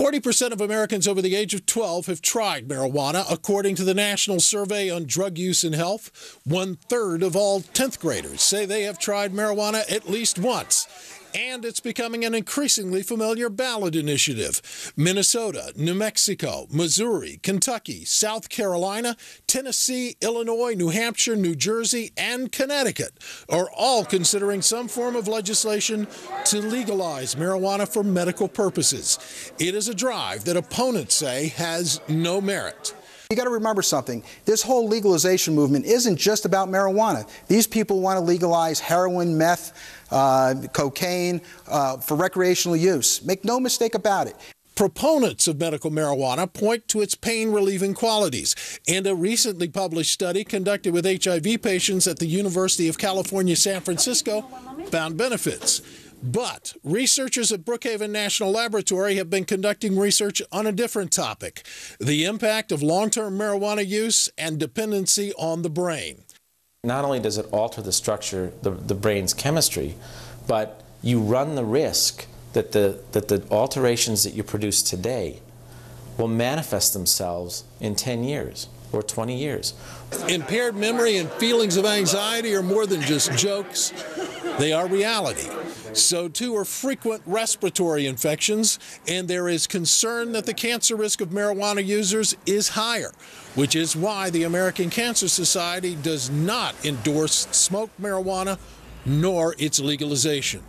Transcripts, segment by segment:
40% of Americans over the age of 12 have tried marijuana, according to the National Survey on Drug Use and Health. 1/3 of all 10th graders say they have tried marijuana at least once. And it's becoming an increasingly familiar ballot initiative. Minnesota, New Mexico, Missouri, Kentucky, South Carolina, Tennessee, Illinois, New Hampshire, New Jersey, and Connecticut are all considering some form of legislation to legalize marijuana for medical purposes. It is a drive that opponents say has no merit. You got to remember something. This whole legalization movement isn't just about marijuana. These people want to legalize heroin, meth, cocaine for recreational use. Make no mistake about it. Proponents of medical marijuana point to its pain-relieving qualities, and a recently published study conducted with HIV patients at the University of California, San Francisco found benefits. But researchers at Brookhaven National Laboratory have been conducting research on a different topic: the impact of long-term marijuana use and dependency on the brain. Not only does it alter the structure, the brain's chemistry, but you run the risk that the alterations that you produce today will manifest themselves in 10 years or 20 years. Impaired memory and feelings of anxiety are more than just jokes. They are reality. So too are frequent respiratory infections, and there is concern that the cancer risk of marijuana users is higher, which is why the American Cancer Society does not endorse smoked marijuana nor its legalization.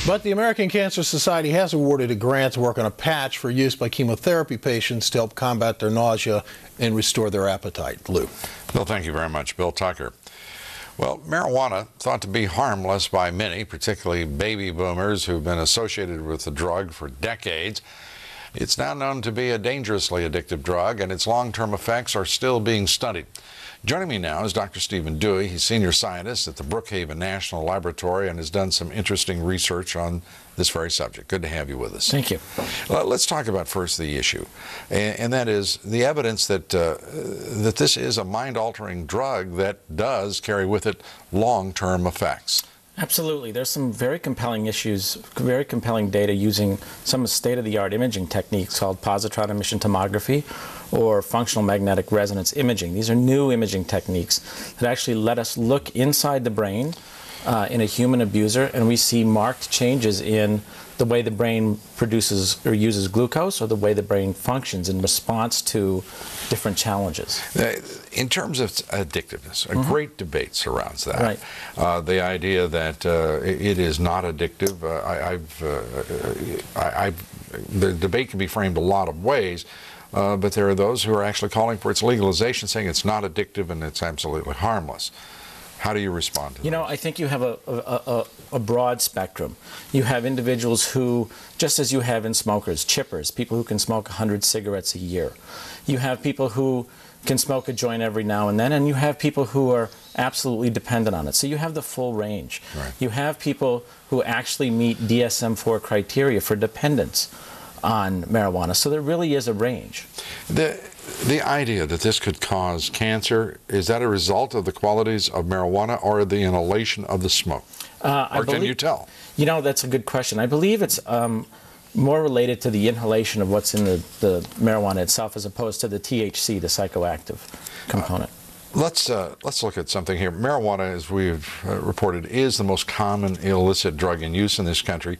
But the American Cancer Society has awarded a grant to work on a patch for use by chemotherapy patients to help combat their nausea and restore their appetite. Lou. Bill, thank you very much. Bill Tucker. Well, marijuana, thought to be harmless by many, particularly baby boomers who've been associated with the drug for decades. It's now known to be a dangerously addictive drug, and its long-term effects are still being studied. Joining me now is Dr. Stephen Dewey. He's senior scientist at the Brookhaven National Laboratory and has done some interesting research on this very subject. Good to have you with us. Thank you. Let's talk about first the issue, and that is the evidence that that this is a mind-altering drug that does carry with it long-term effects. Absolutely. There's some very compelling issues, very compelling data using some state-of-the-art imaging techniques called positron emission tomography or functional magnetic resonance imaging. These are new imaging techniques that actually let us look inside the brain in a human abuser, and we see marked changes in the way the brain produces or uses glucose, or the way the brain functions in response to different challenges. In terms of the great debate surrounds that. Right. The idea that it is not addictive. The debate can be framed a lot of ways, but there are those who are actually calling for its legalization, saying it's not addictive and it's absolutely harmless. How do you respond to that? You know, I think you have a broad spectrum. You have individuals who, just as you have in smokers, chippers, people who can smoke 100 cigarettes a year. You have people who can smoke a joint every now and then, and you have people who are absolutely dependent on it. So you have the full range. Right. You have people who actually meet DSM-4 criteria for dependence on marijuana. So there really is a range. The idea that this could cause cancer, is that a result of the qualities of marijuana or the inhalation of the smoke? Or can you tell? You know, that's a good question. I believe it's more related to the inhalation of what's in the marijuana itself as opposed to the THC, the psychoactive component. Let's look at something here. Marijuana, as we've reported, is the most common illicit drug in use in this country.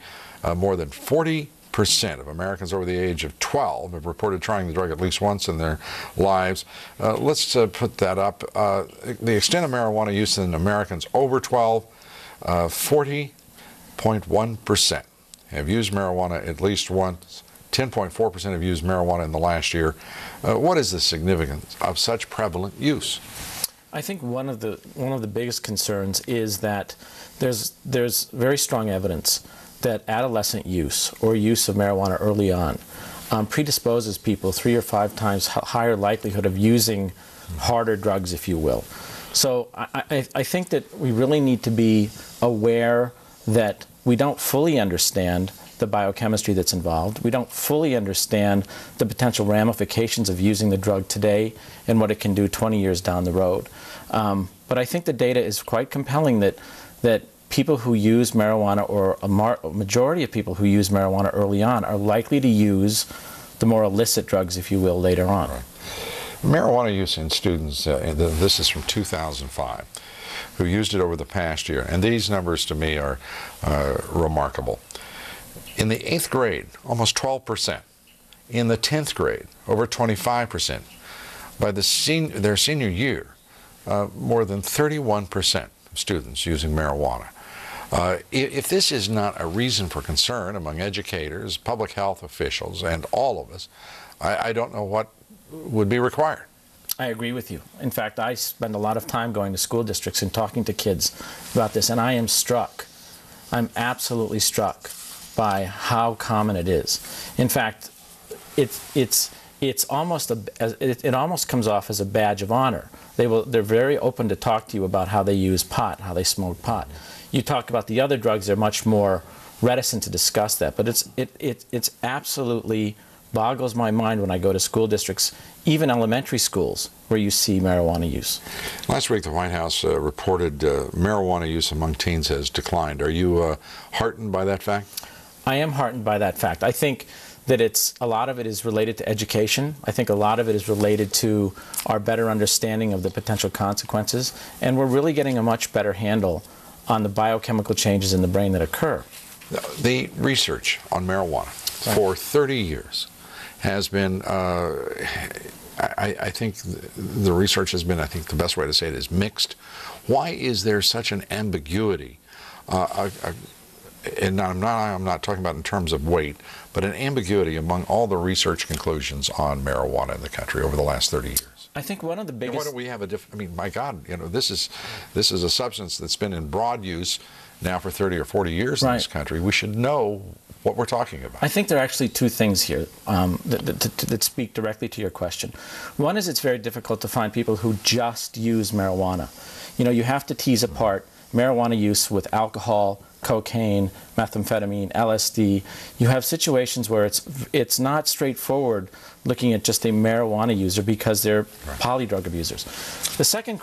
More than 40% of Americans over the age of 12 have reported trying the drug at least once in their lives. Let's put that up. The extent of marijuana use in Americans over 12, 40.1% have used marijuana at least once. 10.4% have used marijuana in the last year. What is the significance of such prevalent use? I think one of the biggest concerns is that there's very strong evidence that adolescent use or use of marijuana early on predisposes people 3 or 5 times higher likelihood of using harder drugs, if you will. So I think that we really need to be aware that we don't fully understand the biochemistry that's involved. We don't fully understand the potential ramifications of using the drug today and what it can do 20 years down the road. But I think the data is quite compelling that people who use marijuana, or a majority of people who use marijuana early on, are likely to use the more illicit drugs, if you will, later on. Right. Marijuana use in students, this is from 2005, who used it over the past year, and these numbers to me are remarkable. In the 8th grade, almost 12%. In the 10th grade, over 25%. By their senior year, more than 31% of students using marijuana. If this is not a reason for concern among educators, public health officials, and all of us, I don't know what would be required. I agree with you. In fact, I spend a lot of time going to school districts and talking to kids about this, and I am struck. I'm absolutely struck by how common it is. In fact, it almost comes off as a badge of honor. They're very open to talk to you about how they use pot, how they smoke pot. You talk about the other drugs, they're much more reticent to discuss that. But it's absolutely boggles my mind when I go to school districts, even elementary schools, where you see marijuana use. Last week, the White House reported marijuana use among teens has declined. Are you heartened by that fact? I am heartened by that fact. I think that a lot of it is related to education. I think a lot of it is related to our better understanding of the potential consequences, and we're really getting a much better handle on the biochemical changes in the brain that occur. The research on marijuana for 30 years has been, I think the research has been, I think the best way to say it is mixed. Why is there such an ambiguity? And I'm not talking about in terms of weight, but an ambiguity among all the research conclusions on marijuana in the country over the last 30 years. I think one of the biggest... And why don't we have I mean, my God, you know, this is a substance that's been in broad use now for 30 or 40 years in this country. We should know what we're talking about. I think there are actually two things here that speak directly to your question. One is it's very difficult to find people who just use marijuana. You know, you have to tease apart marijuana use with alcohol, cocaine, methamphetamine, LSD. You have situations where it's not straightforward looking at just a marijuana user because they're polydrug abusers. The second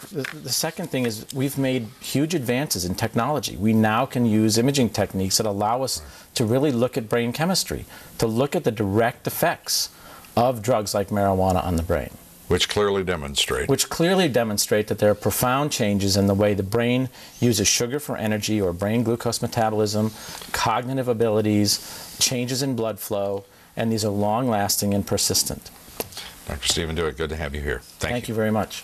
thing is we've made huge advances in technology. We now can use imaging techniques that allow us to really look at brain chemistry, to look at the direct effects of drugs like marijuana on the brain. Which clearly demonstrate that there are profound changes in the way the brain uses sugar for energy, or brain glucose metabolism, cognitive abilities, changes in blood flow, and these are long-lasting and persistent. Dr. Stephen Dewitt, good to have you here. Thank you. Thank you very much.